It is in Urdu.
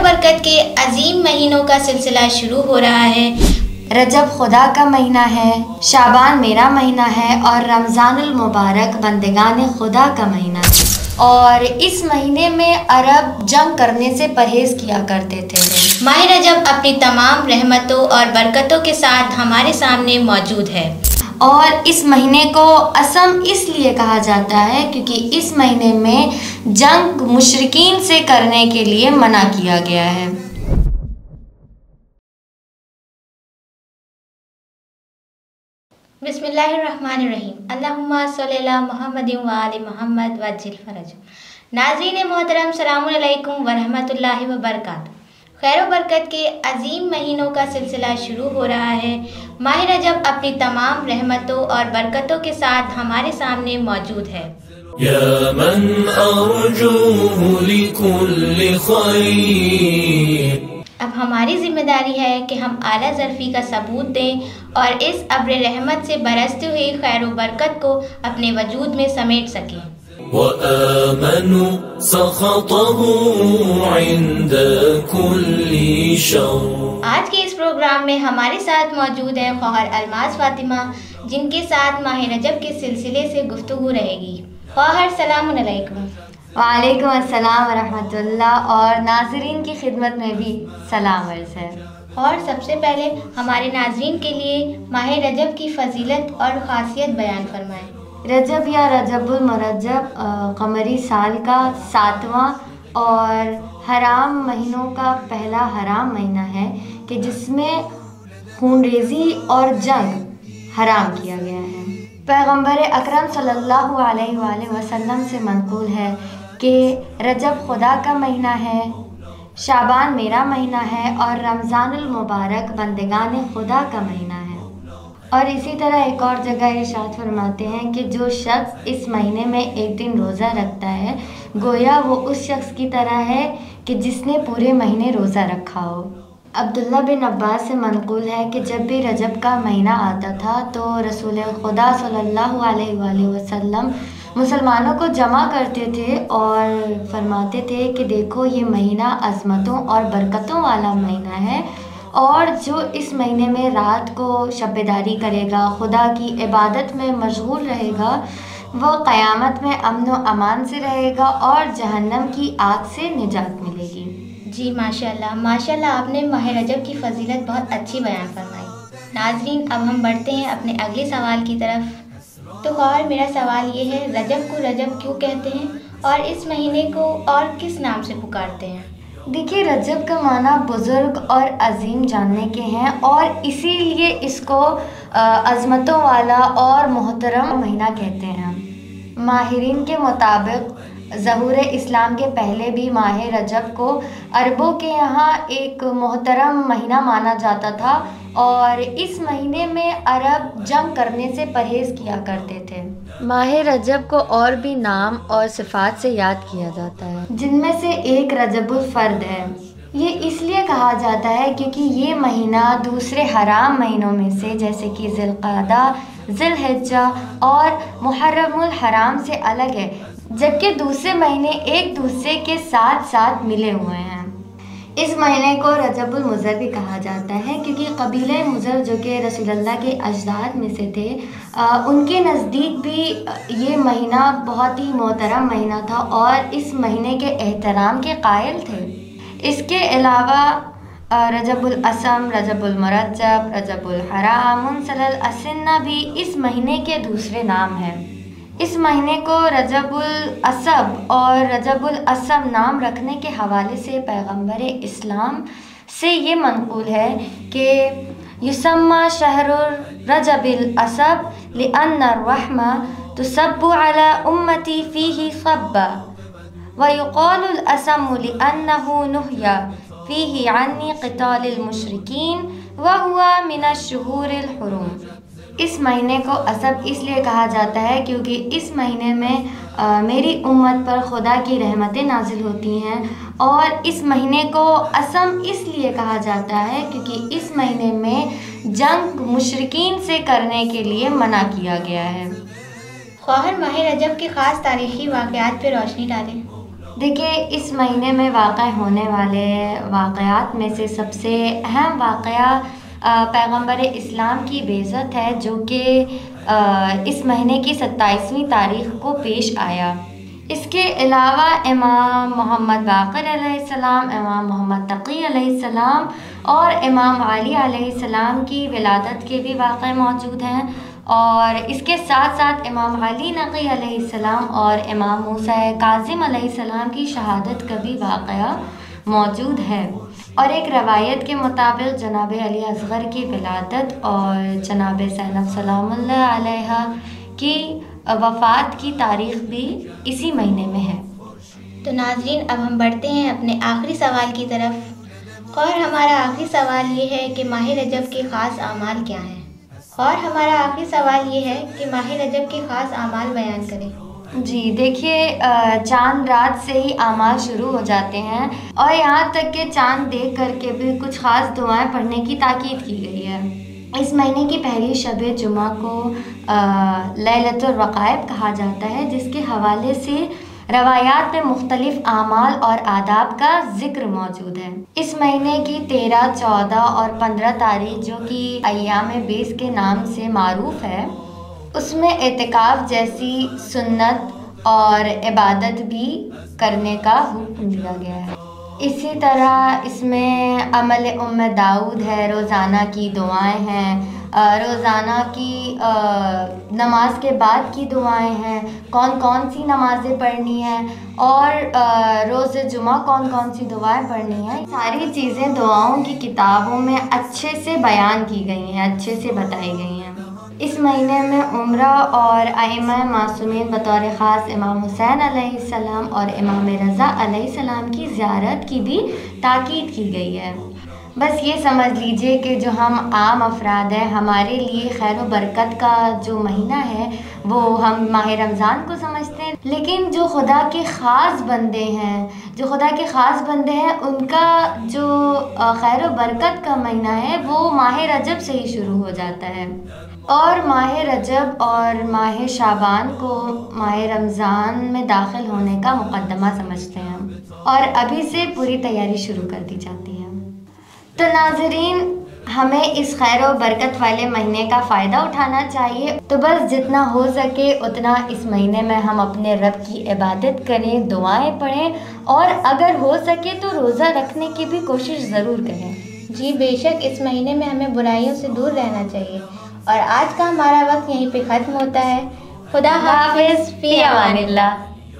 برکت کے عظیم مہینوں کا سلسلہ شروع ہو رہا ہے۔ رجب خدا کا مہینہ ہے، شعبان میرا مہینہ ہے اور رمضان المبارک بندگان خدا کا مہینہ ہے۔ اور اس مہینے میں عرب جنگ کرنے سے پرہیز کیا کرتے تھے۔ ماہ رجب اپنی تمام رحمتوں اور برکتوں کے ساتھ ہمارے سامنے موجود ہے۔ اور اس مہینے کو اسم اس لیے کہا جاتا ہے کیونکہ اس مہینے میں جنگ مشرکین سے کرنے کے لیے منع کیا گیا ہے۔ بسم اللہ الرحمن الرحیم، اللہم صلی علی محمد وآل محمد وعجل فرج۔ ناظرین محترم، السلام علیکم ورحمۃ اللہ وبرکاتہ۔ خیر و برکت کے عظیم مہینوں کا سلسلہ شروع ہو رہا ہے۔ ماہ رجب اپنی تمام رحمتوں اور برکتوں کے ساتھ ہمارے سامنے موجود ہے۔ یا من ارجوہ لکل خیر، اب ہماری ذمہ داری ہے کہ ہم اعلیٰ ظرفی کا ثبوت دیں اور اس ابر رحمت سے برستی ہوئی خیر و برکت کو اپنے وجود میں سمیٹ سکیں۔ وآمنوا سخطه عند كل شر۔ آج کے اس پروگرام میں ہمارے ساتھ موجود ہے خواہر الماس فاطمہ، جن کے ساتھ ماہ رجب کے سلسلے سے گفتگو رہے گی۔ خواہر سلام علیکم۔ وعلیکم السلام ورحمۃ اللہ، اور ناظرین کی خدمت میں بھی سلام عرض ہے۔ اور سب سے پہلے ہمارے ناظرین کے لیے ماہ رجب کی فضیلت اور خاصیت بیان فرمائیں۔ رجب یا رجب المرجب قمری سال کا 7واں اور حرام مہینوں کا پہلا حرام مہینہ ہے کہ جس میں خون ریزی اور جنگ حرام کیا گیا ہے۔ پیغمبر اکرم صلی اللہ علیہ وآلہ وسلم سے منقول ہے کہ رجب خدا کا مہینہ ہے، شعبان میرا مہینہ ہے اور رمضان المبارک بندگان خدا کا مہینہ ہے۔ اور اسی طرح ایک اور جگہ ارشاد فرماتے ہیں کہ جو شخص اس مہینے میں ایک دن روزہ رکھتا ہے گویا وہ اس شخص کی طرح ہے کہ جس نے پورے مہینے روزہ رکھا ہو۔ عبداللہ بن عباس سے منقول ہے کہ جب بھی رجب کا مہینہ آتا تھا تو رسول خدا صلی اللہ علیہ وآلہ وسلم مسلمانوں کو جمع کرتے تھے اور فرماتے تھے کہ دیکھو یہ مہینہ عظمتوں اور برکتوں والا مہینہ ہے، اور جو اس مہینے میں رات کو شب بیداری کرے گا، خدا کی عبادت میں مشغول رہے گا، وہ قیامت میں امن و امان سے رہے گا اور جہنم کی آگ سے نجات ملے گی۔ جی ماشاءاللہ ماشاءاللہ، آپ نے ماہ رجب کی فضیلت بہت اچھی بیان فرمائی۔ ناظرین، اب ہم بڑھتے ہیں اپنے اگلے سوال کی طرف۔ تو خواہر، میرا سوال یہ ہے، رجب کو رجب کیوں کہتے ہیں اور اس مہینے کو اور کس نام سے پکارتے ہیں؟ دیکھیے، رجب کا معنی بزرگ اور عظیم جاننے کے ہیں اور اسی لیے اس کو عظمتوں والا اور محترم مہینہ کہتے ہیں۔ ماہرین کے مطابق ظہور اسلام کے پہلے بھی ماہ رجب کو عربوں کے یہاں ایک محترم مہینہ مانا جاتا تھا اور اس مہینے میں عرب جنگ کرنے سے پرہیز کیا کرتے تھے۔ ماہ رجب کو اور بھی نام اور صفات سے یاد کیا جاتا ہے، جن میں سے ایک رجب الفرد ہے۔ یہ اس لیے کہا جاتا ہے کیونکہ یہ مہینہ دوسرے حرام مہینوں میں سے جیسے کہ ذی القعدہ، ذی الحجہ اور محرم الحرام سے الگ ہے، جبکہ دوسرے مہینے ایک دوسرے کے ساتھ ساتھ ملے ہوئے ہیں۔ اس مہینے کو رجب المضر بھی کہا جاتا ہے کیونکہ قبیلہ مضر جو کہ رسول اللہ کے اجداد میں سے تھے، ان کے نزدیک بھی یہ مہینہ بہت ہی محترم مہینہ تھا اور اس مہینے کے احترام کے قائل تھے۔ اس کے علاوہ رجب الاسم، رجب المرجب، رجب الحرام، منسل الاسنہ بھی اس مہینے کے دوسرے نام ہیں۔ اس مہینے کو رجب الاسب اور رجب الاسم نام رکھنے کے حوالے سے پیغمبر اسلام سے یہ منقول ہے کہ یسمى شہر رجب الاسب لأن الرحمة تصب على أمتي فيه صبا، ويقال الاسم لأنه نهي فيه عن قتال المشركين وهو من الشهور الحرم۔ اس مہینے کو اسب اس لیے کہا جاتا ہے کیونکہ اس مہینے میں میری امت پر خدا کی رحمتیں نازل ہوتی ہیں، اور اس مہینے کو اسم اس لیے کہا جاتا ہے کیونکہ اس مہینے میں جنگ مشرکین سے کرنے کے لیے منع کیا گیا ہے۔ خواہر، ماہ رجب کے خاص تاریخی واقعات پہ روشنی ڈالیں۔ دیکھیے اس مہینے میں واقع ہونے والے واقعات میں سے سب سے اہم واقعہ پیغمبر اسلام کی بعثت ہے، جو کہ اس مہینے کی 27ویں تاریخ کو پیش آیا۔ اس کے علاوہ امام محمد باقر علیہ السلام، امام محمد تقی علیہ السلام اور امام علی علیہ السلام کی ولادت کے بھی واقعے موجود ہیں، اور اس کے ساتھ ساتھ امام علی نقی علیہ السلام اور امام موسیٰ کاظم علیہ السلام کی شہادت کا بھی واقعہ موجود ہے۔ اور ایک روایت کے مطابق جناب علی اصغر کی ولادت اور جناب زینب سلام اللہ علیہا کی وفات کی تاریخ بھی اسی مہینے میں ہے۔ تو ناظرین، اب ہم بڑھتے ہیں اپنے آخری سوال کی طرف، اور ہمارا آخری سوال یہ ہے کہ ماہ رجب کے خاص اعمال کیا ہیں؟ اور ہمارا آخری سوال یہ ہے کہ ماہ رجب کے خاص اعمال بیان کریں۔ جی دیکھیے، چاند رات سے ہی اعمال شروع ہو جاتے ہیں، اور یہاں تک کہ چاند دیکھ کر کے بھی کچھ خاص دعائیں پڑھنے کی تاکید کی گئی ہے۔ اس مہینے کی پہلی شب جمعہ کو لیلۃ الرقائب کہا جاتا ہے، جس کے حوالے سے روایات میں مختلف اعمال اور آداب کا ذکر موجود ہے۔ اس مہینے کی 13، 14 اور 15 تاریخ، جو کہ ایام بیس کے نام سے معروف ہے، اس میں اعتکاف جیسی سنت اور عبادت بھی کرنے کا حکم دیا گیا ہے۔ اسی طرح اس میں عمل داؤد ہے، روزانہ کی دعائیں ہیں، روزانہ کی نماز کے بعد کی دعائیں ہیں، کون کون سی نمازیں پڑھنی ہیں، اور روز جمعہ کون کون سی دعائیں پڑھنی ہیں، ساری چیزیں دعاؤں کی کتابوں میں اچھے سے بیان کی گئی ہیں، اچھے سے بتائی گئی ہیں۔ اس مہینے میں عمرہ اور ائمہ معصومین بطور خاص امام حسین علیہ السلام اور امام رضا علیہ السلام کی زیارت کی بھی تاکید کی گئی ہے۔ بس یہ سمجھ لیجئے کہ جو ہم عام افراد ہیں، ہمارے لیے خیر و برکت کا جو مہینہ ہے وہ ہم ماہ رمضان کو سمجھتے ہیں، لیکن جو خدا کے خاص بندے ہیں، ان کا جو خیر و برکت کا مہینہ ہے وہ ماہ رجب سے ہی شروع ہو جاتا ہے، اور ماہ رجب اور ماہ شعبان کو ماہ رمضان میں داخل ہونے کا مقدمہ سمجھتے ہیں، اور ابھی سے پوری تیاری شروع کر دی جاتی ہے۔ تو ناظرین، ہمیں اس خیر و برکت والے مہینے کا فائدہ اٹھانا چاہیے، تو بس جتنا ہو سکے اتنا اس مہینے میں ہم اپنے رب کی عبادت کریں، دعائیں پڑھیں، اور اگر ہو سکے تو روزہ رکھنے کی بھی کوشش ضرور کریں۔ جی بے شک، اس مہینے میں ہمیں برائیوں سے دور رہنا چاہیے۔ اور آج کا ہمارا وقت یہیں پہ ختم ہوتا ہے۔ خدا حافظ، فی امان اللہ۔